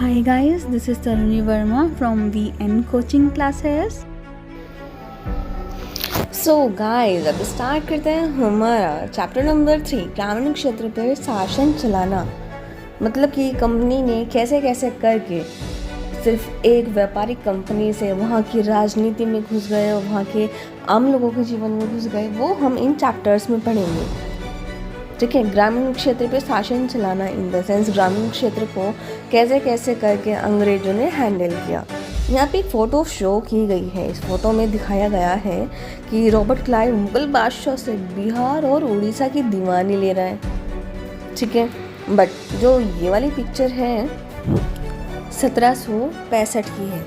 Hi guys, this is Taruni Verma from VN Coaching Classes. So guys अब start करते हैं हमारा chapter number 3 ग्रामीण क्षेत्र पर शासन चलाना। मतलब कि कंपनी ने कैसे कैसे करके सिर्फ एक व्यापारिक कंपनी से वहाँ की राजनीति में घुस गए और वहाँ के आम लोगों के जीवन में घुस गए, वो हम इन चैप्टर्स में पढ़ेंगे। ठीक है, ग्रामीण क्षेत्र पे शासन चलाना इन द सेंस ग्रामीण क्षेत्र को कैसे कैसे करके अंग्रेजों ने हैंडल किया। यहाँ पे एक फ़ोटो शो की गई है। इस फोटो में दिखाया गया है कि रॉबर्ट क्लाइव मुगल बादशाह से बिहार और उड़ीसा की दीवानी ले रहा है। ठीक है, बट जो ये वाली पिक्चर है 1765 की है,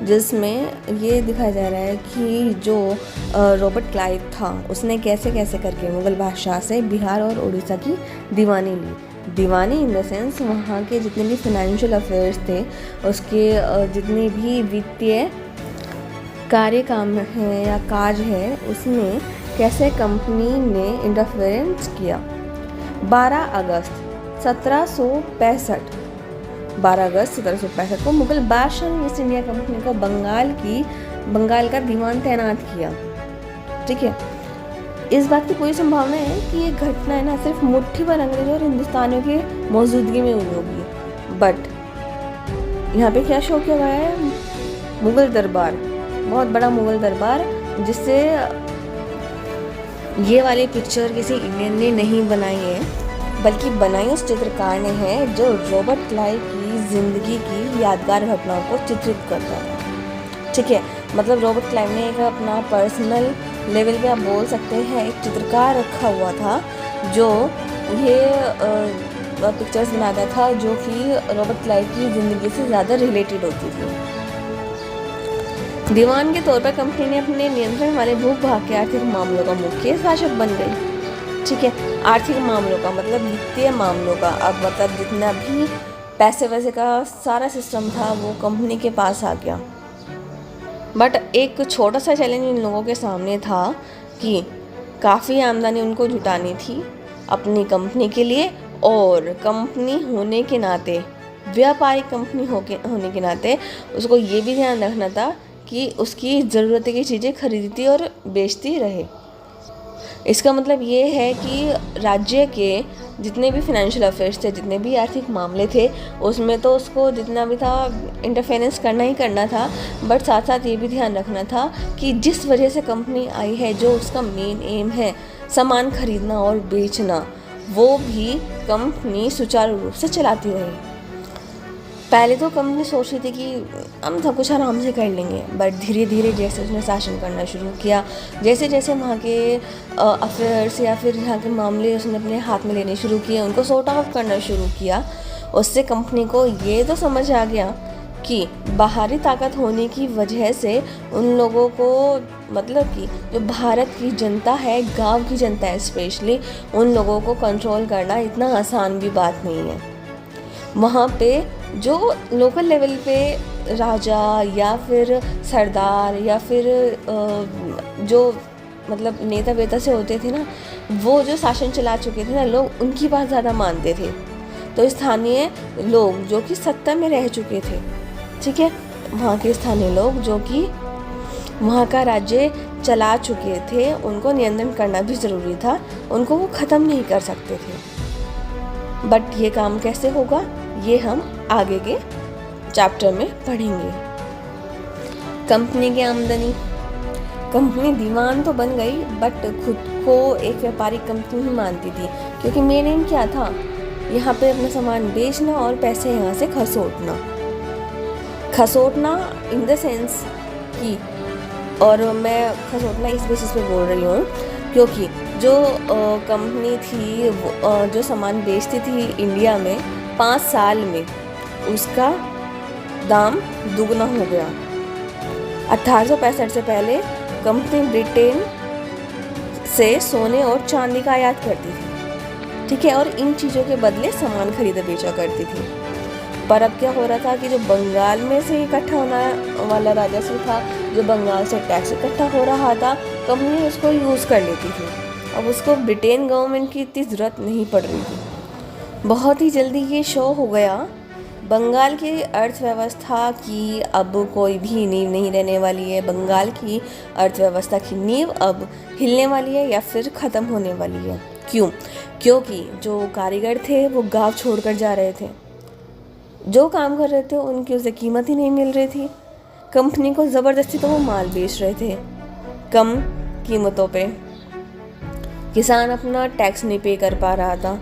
जिसमें ये दिखाया जा रहा है कि जो रॉबर्ट क्लाइव था उसने कैसे कैसे करके मुगल बादशाह से बिहार और उड़ीसा की दीवानी ली। दीवानी इन द सेंस वहाँ के जितने भी फाइनेंशियल अफेयर्स थे, उसके जितने भी वित्तीय कार्य काम है या काज है, उसमें कैसे कंपनी ने इंटरफेरेंस किया। 12 अगस्त 1765 को मुगल बादशाह ने ईस्ट इंडिया कंपनी को बंगाल का दीवान तैनात किया। ठीक है, इस बात की पूरी संभावना है कि ये घटना है ना सिर्फ मुट्ठी भर अंग्रेजों और हिंदुस्तानियों की मौजूदगी में हुई होगी। बट यहाँ पे क्या शो किया गया है, मुगल दरबार, बहुत बड़ा मुगल दरबार, जिससे ये वाली पिक्चर किसी इंडियन ने नहीं बनाई है, बल्कि बनाई उस चित्रकार ने है जो रॉबर्ट क्लाइव की ज़िंदगी की यादगार घटनाओं को चित्रित करता था। ठीक है, मतलब रॉबर्ट क्लाइव ने एक अपना पर्सनल लेवल पे आप बोल सकते हैं एक चित्रकार रखा हुआ था जो ये पिक्चर्स बनाता था, जो कि रॉबर्ट क्लाइव की ज़िंदगी से ज़्यादा रिलेटेड होती थी। दीवान के तौर पर कंपनी ने अपने नियंत्रण वाले भूख भाग के आर्थिक मामलों का मुख्य शासक बन गई। ठीक है, आर्थिक मामलों का मतलब वित्तीय मामलों का, अब मतलब जितना भी पैसे वैसे का सारा सिस्टम था वो कंपनी के पास आ गया। बट एक छोटा सा चैलेंज इन लोगों के सामने था कि काफ़ी आमदनी उनको जुटानी थी अपनी कंपनी के लिए, और कंपनी होने के नाते, व्यापारिक कंपनी होने के नाते उसको ये भी ध्यान रखना था कि उसकी ज़रूरत की चीज़ें खरीदती और बेचती रहे। इसका मतलब ये है कि राज्य के जितने भी फाइनेंशियल अफेयर्स थे, जितने भी आर्थिक मामले थे, उसमें तो उसको जितना भी था इंटरफेरेंस करना ही करना था, बट साथ साथ ये भी ध्यान रखना था कि जिस वजह से कंपनी आई है, जो उसका मेन एम है सामान खरीदना और बेचना, वो भी कंपनी सुचारू रूप से चलाती रही। पहले तो कंपनी सोच रही थी कि हम सब कुछ आराम से कर लेंगे, बट धीरे धीरे जैसे उसने शासन करना शुरू किया, जैसे जैसे वहाँ के अफेयर्स या फिर यहाँ के मामले उसने अपने हाथ में लेने शुरू किए, उनको सॉर्ट आउट करना शुरू किया, उससे कंपनी को ये तो समझ आ गया कि बाहरी ताकत होने की वजह से उन लोगों को, मतलब कि जो भारत की जनता है, गाँव की जनता है स्पेशली, उन लोगों को कंट्रोल करना इतना आसान भी बात नहीं है। वहाँ पे जो लोकल लेवल पे राजा या फिर सरदार या फिर जो मतलब नेता वेता से होते थे ना, वो जो शासन चला चुके थे ना, लोग उनकी बात ज़्यादा मानते थे। तो स्थानीय लोग जो कि सत्ता में रह चुके थे, ठीक है, वहाँ के स्थानीय लोग जो कि वहाँ का राज्य चला चुके थे, उनको नियंत्रण करना भी ज़रूरी था, उनको वो ख़त्म नहीं कर सकते थे। बट ये काम कैसे होगा, ये हम आगे के चैप्टर में पढ़ेंगे। कंपनी की आमदनी, कंपनी दीवान तो बन गई, बट खुद को एक व्यापारिक कंपनी ही मानती थी, क्योंकि मेन एम क्या था, यहाँ पे अपना सामान बेचना और पैसे यहाँ से खसोटना इन द सेंस कि, और मैं खसोटना इस बेसिस पे बोल रही हूँ क्योंकि जो कंपनी थी जो सामान बेचती थी इंडिया में, 5 साल में उसका दाम दुगना हो गया। 1865 से पहले कंपनी ब्रिटेन से सोने और चांदी का आयात करती थी। ठीक है, और इन चीज़ों के बदले सामान खरीदा बेचा करती थी। पर अब क्या हो रहा था कि जो बंगाल में से इकट्ठा होने वाला राजस्व था, जो बंगाल से टैक्स इकट्ठा हो रहा था, कंपनी उसको यूज़ कर लेती थी। अब उसको ब्रिटेन गवर्नमेंट की इतनी ज़रूरत नहीं पड़ रही थी। बहुत ही जल्दी ये शो हो गया बंगाल की अर्थव्यवस्था की अब कोई भी नींव नहीं रहने वाली है। बंगाल की अर्थव्यवस्था की नींव अब हिलने वाली है या फिर ख़त्म होने वाली है। क्यों? क्योंकि जो कारीगर थे वो गांव छोड़कर जा रहे थे, जो काम कर रहे थे उनकी उसे कीमत ही नहीं मिल रही थी। कंपनी को ज़बरदस्ती तो वो माल बेच रहे थे कम कीमतों पे। किसान अपना टैक्स नहीं पे कर पा रहा था,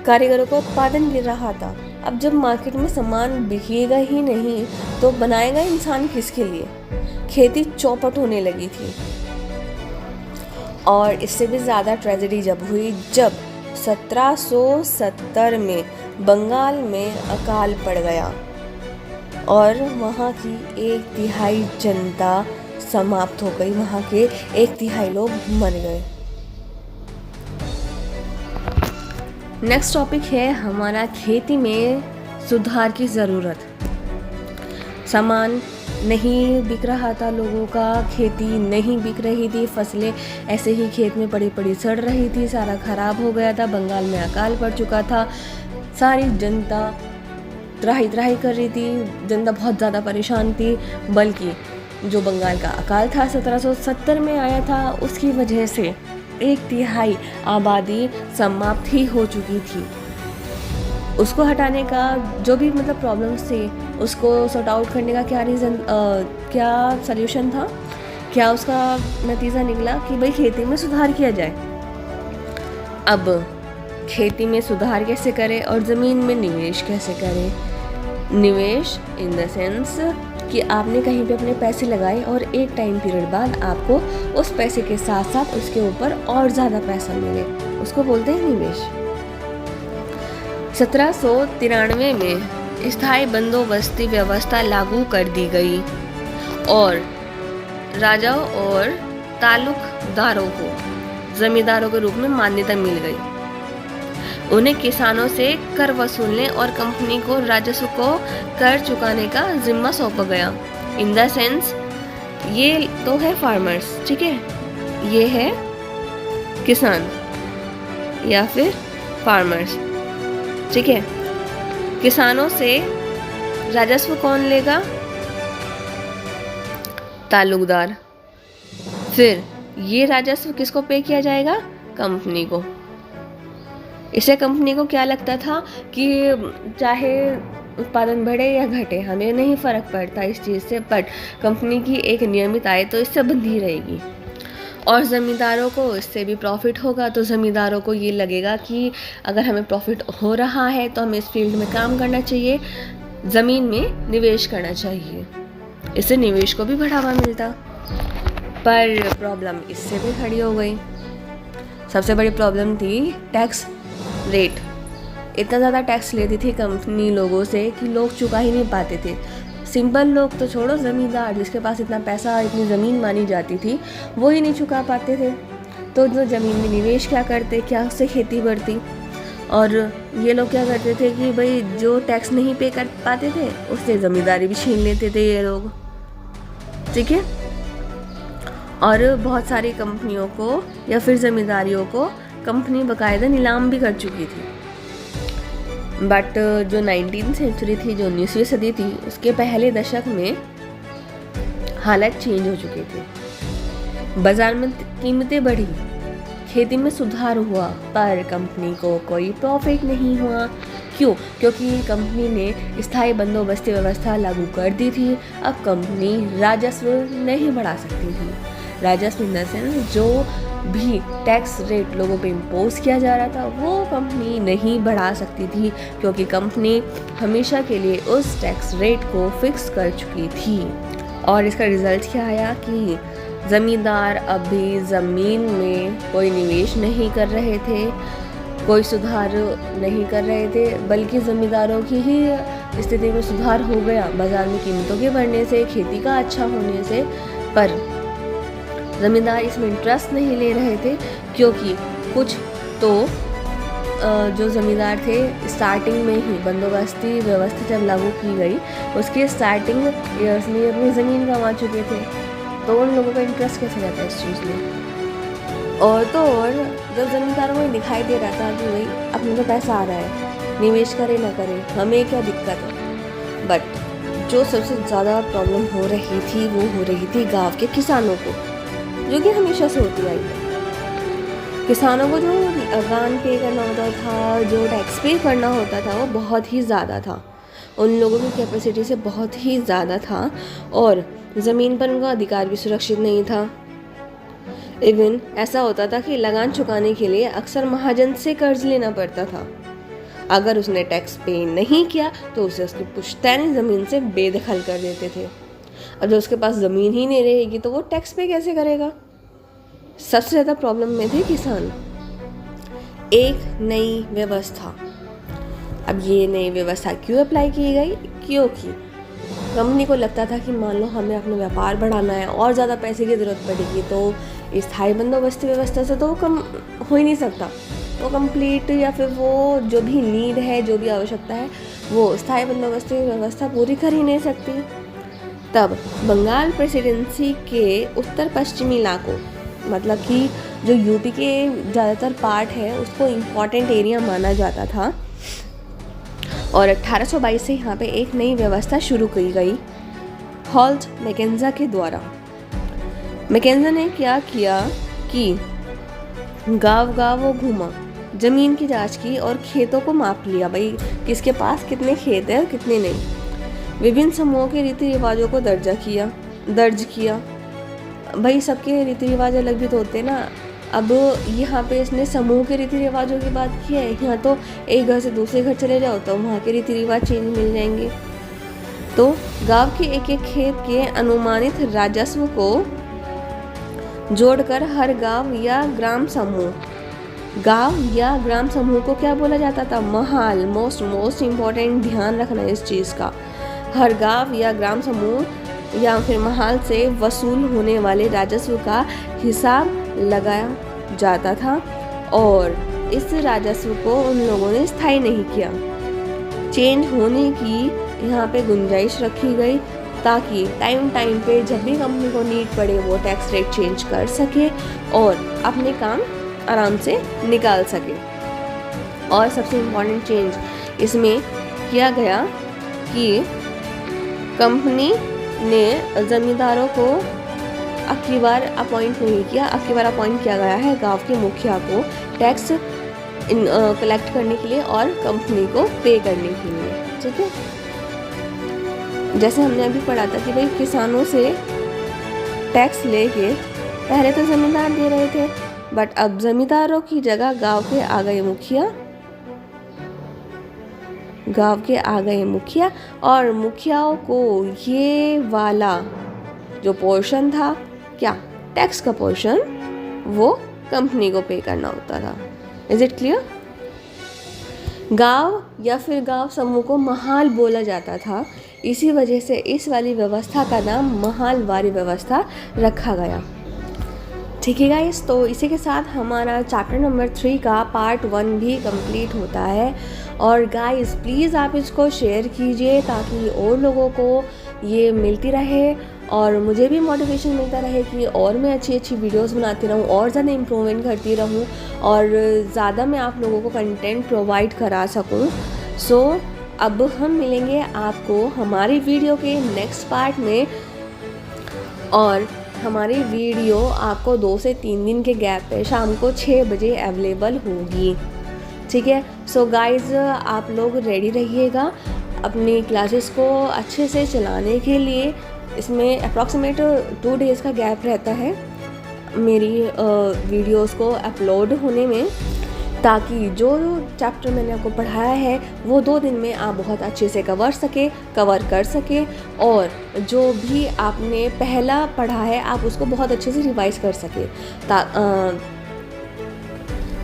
कारीगरों को उत्पादन गिर रहा था। अब जब मार्केट में सामान बिकेगा ही नहीं तो बनाएगा इंसान किसके लिए? खेती चौपट होने लगी थी। और इससे भी ज़्यादा ट्रेजेडी जब हुई जब 1770 में बंगाल में अकाल पड़ गया और वहाँ की 1/3 जनता समाप्त हो गई, वहाँ के 1/3 लोग मर गए। नेक्स्ट टॉपिक है हमारा खेती में सुधार की ज़रूरत। सामान नहीं बिक रहा था लोगों का, खेती नहीं बिक रही थी, फसलें ऐसे ही खेत में पड़ी पड़ी सड़ रही थी, सारा खराब हो गया था। बंगाल में अकाल पड़ चुका था, सारी जनता त्राही त्राही कर रही थी, जनता बहुत ज़्यादा परेशान थी। बल्कि जो बंगाल का अकाल था 1770 में आया था, उसकी वजह से 1/3 आबादी समाप्त ही हो चुकी थी। उसको हटाने का जो भी मतलब प्रॉब्लम्स थे उसको सॉर्ट आउट करने का क्या सल्यूशन था, क्या उसका नतीजा निकला कि भाई खेती में सुधार किया जाए। अब खेती में सुधार कैसे करें और ज़मीन में निवेश कैसे करें? निवेश इन द सेंस कि आपने कहीं पे अपने पैसे लगाए और एक टाइम पीरियड बाद आपको उस पैसे के साथ साथ उसके ऊपर और ज़्यादा पैसा मिले, उसको बोलते हैं निवेश। 1793 में स्थायी बंदोबस्ती व्यवस्था लागू कर दी गई और राजाओं और तालुकदारों को जमींदारों के रूप में मान्यता मिल गई। उन्हें किसानों से कर वसूलने और कंपनी को राजस्व को कर चुकाने का जिम्मा सौंपा गया। इन द सेंस ये तो है फार्मर्स, ठीक है, ये है किसान या फिर फार्मर्स, ठीक है। किसानों से राजस्व कौन लेगा? तालुकदार। फिर ये राजस्व किसको पे किया जाएगा? कंपनी को। इसे कंपनी को क्या लगता था कि चाहे उत्पादन बढ़े या घटे हमें नहीं फ़र्क पड़ता इस चीज़ से, बट कंपनी की एक नियमित आय तो इससे बंधी रहेगी। और ज़मींदारों को इससे भी प्रॉफिट होगा, तो ज़मींदारों को ये लगेगा कि अगर हमें प्रॉफिट हो रहा है तो हमें इस फील्ड में काम करना चाहिए, ज़मीन में निवेश करना चाहिए। इससे निवेश को भी बढ़ावा मिलता। पर प्रॉब्लम इससे भी खड़ी हो गई। सबसे बड़ी प्रॉब्लम थी टैक्स रेट। इतना ज़्यादा टैक्स लेती थी कंपनी लोगों से कि लोग चुका ही नहीं पाते थे। सिंपल लोग तो छोड़ो, ज़मींदार जिसके पास इतना पैसा इतनी ज़मीन मानी जाती थी वो ही नहीं चुका पाते थे। तो जो ज़मीन में निवेश क्या करते, क्या उससे खेती बढ़ती। और ये लोग क्या करते थे कि भाई जो टैक्स नहीं पे कर पाते थे उससे ज़मींदारी भी छीन लेते थे ये लोग, ठीक है। और बहुत सारी कंपनियों को या फिर ज़मींदारियों को कंपनी बाकायदा नीलाम भी कर चुकी थी। बट जो 19वीं सेंचुरी थी, जो 19वीं सदी थी, उसके पहले दशक में हालत चेंज हो चुके थे। बाजार में कीमतें बढ़ी, खेती में सुधार हुआ, पर कंपनी को कोई प्रॉफिट नहीं हुआ। क्यों? क्योंकि कंपनी ने स्थायी बंदोबस्ती व्यवस्था लागू कर दी थी। अब कंपनी राजस्व नहीं बढ़ा सकती थी। राजस्व इन द सेंस जो भी टैक्स रेट लोगों पे इम्पोज किया जा रहा था वो कंपनी नहीं बढ़ा सकती थी, क्योंकि कंपनी हमेशा के लिए उस टैक्स रेट को फिक्स कर चुकी थी। और इसका रिजल्ट क्या आया कि ज़मींदार अभी ज़मीन में कोई निवेश नहीं कर रहे थे, कोई सुधार नहीं कर रहे थे, बल्कि ज़मींदारों की ही स्थिति में सुधार हो गया बाज़ार में कीमतों के बढ़ने से, खेती का अच्छा होने से। पर ज़मींदार इसमें इंटरेस्ट नहीं ले रहे थे, क्योंकि कुछ तो जो ज़मींदार थे स्टार्टिंग में ही बंदोबस्ती व्यवस्था जब लागू की गई उसके स्टार्टिंग ईयर्स में अपनी ज़मीन गंवा चुके थे, तो उन लोगों का इंटरेस्ट कैसे रहता है इस चीज़ में। और तो और जब ज़मींदारों को दिखाई दे रहा था कि भाई अपने तो पैसा आ रहा है, निवेश करे ना करे, हमें क्या दिक्कत है, बट जो सबसे ज़्यादा प्रॉब्लम हो रही थी वो हो रही थी गांव के किसानों को, जो कि हमेशा से होती आई है। किसानों को जो लगान पे करना होता था, जो टैक्स पे करना होता था, वो बहुत ही ज़्यादा था, उन लोगों की कैपेसिटी से बहुत ही ज़्यादा था, और ज़मीन पर उनका अधिकार भी सुरक्षित नहीं था। इवन ऐसा होता था कि लगान चुकाने के लिए अक्सर महाजन से कर्ज लेना पड़ता था। अगर उसने टैक्स पे नहीं किया तो उसे उसकी पुश्तैनी ज़मीन से बेदखल कर देते थे। अब जब उसके पास ज़मीन ही नहीं रहेगी तो वो टैक्स पे कैसे करेगा? सबसे ज़्यादा प्रॉब्लम में थे किसान। एक नई व्यवस्था, अब ये नई व्यवस्था क्यों अप्लाई की गई? क्योंकि कंपनी को लगता था कि मान लो हमें अपना व्यापार बढ़ाना है और ज़्यादा पैसे की ज़रूरत पड़ेगी, तो स्थायी बंदोबस्ती व्यवस्था से तो कम हो ही नहीं सकता। वो कंप्लीट या फिर वो जो भी नीड है, जो भी आवश्यकता है, वो स्थायी बंदोबस्ती व्यवस्था पूरी कर ही नहीं सकती। तब बंगाल प्रेसिडेंसी के उत्तर पश्चिमी इलाकों, मतलब कि जो यूपी के ज़्यादातर पार्ट है, उसको इम्पॉर्टेंट एरिया माना जाता था, और 1822 से यहाँ पे एक नई व्यवस्था शुरू की गई हॉल्ट मैकेंजा के द्वारा। मैकेंजा ने क्या किया कि गांव वो घूमा, ज़मीन की जांच की और खेतों को माप लिया, भाई किसके पास कितने खेत है और कितने नहीं। विभिन्न समूहों के रीति रिवाजों को दर्ज किया। भाई सबके रीति रिवाज अलग भी तो होते हैं ना। अब यहाँ पे इसने समूह के रीति रिवाजों की बात की है। यहाँ तो एक घर से दूसरे घर चले जाओ तो वहाँ के रीति रिवाज चेंज मिल जाएंगे। तो गांव के एक एक खेत के अनुमानित राजस्व को जोड़कर हर गांव या ग्राम समूह को क्या बोला जाता था? महाल। मोस्ट इम्पोर्टेंट, ध्यान रखना इस चीज़ का। हर गांव या ग्राम समूह या फिर महाल से वसूल होने वाले राजस्व का हिसाब लगाया जाता था, और इस राजस्व को उन लोगों ने स्थायी नहीं किया। चेंज होने की यहाँ पे गुंजाइश रखी गई, ताकि टाइम पे जब भी कंपनी को नीड पड़े वो टैक्स रेट चेंज कर सके और अपने काम आराम से निकाल सके। और सबसे इम्पोर्टेंट चेंज इसमें किया गया कि कंपनी ने ज़मींदारों को अब की बार अपॉइंट नहीं किया। अब की बार अपॉइंट किया गया है गांव के मुखिया को टैक्स कलेक्ट करने के लिए और कंपनी को पे करने के लिए। ठीक है, जैसे हमने अभी पढ़ा था कि भाई किसानों से टैक्स लेके पहले तो ज़मींदार दे रहे थे, बट अब ज़मींदारों की जगह गांव के आ गए मुखिया, और मुखियाओं को ये वाला जो पोर्शन था, क्या टैक्स का पोर्शन, वो कंपनी को पे करना होता था। Is it clear? गांव या फिर गांव समूह को महाल बोला जाता था, इसी वजह से इस वाली व्यवस्था का नाम महालवारी व्यवस्था रखा गया। ठीक है गाइस, तो इसी के साथ हमारा चैप्टर नंबर 3 का पार्ट 1 भी कंप्लीट होता है। और गाइस प्लीज़ आप इसको शेयर कीजिए ताकि और लोगों को ये मिलती रहे और मुझे भी मोटिवेशन मिलता रहे कि और मैं अच्छी वीडियोस बनाती रहूँ और ज़्यादा इम्प्रूवमेंट करती रहूँ और ज़्यादा मैं आप लोगों को कंटेंट प्रोवाइड करा सकूँ। सो अब हम मिलेंगे आपको हमारी वीडियो के नेक्स्ट पार्ट में, और हमारी वीडियो आपको 2 से 3 दिन के गैप पे शाम को 6 बजे अवेलेबल होगी। ठीक है, सो गाइज़ आप लोग रेडी रहिएगा अपनी क्लासेस को अच्छे से चलाने के लिए। इसमें अप्रॉक्सीमेट 2 डेज़ का गैप रहता है मेरी वीडियोस को अपलोड होने में, ताकि जो चैप्टर मैंने आपको पढ़ाया है वो 2 दिन में आप बहुत अच्छे से कवर कर सके, और जो भी आपने पहला पढ़ा है आप उसको बहुत अच्छे से रिवाइज कर सके,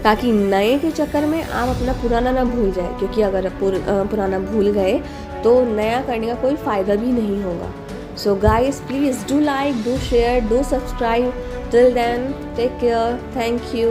ताकि नए के चक्कर में आप अपना पुराना ना भूल जाए, क्योंकि अगर पुराना भूल गए तो नया करने का कोई फ़ायदा भी नहीं होगा। So guys please do like, do share, do subscribe. Till then take care, thank you.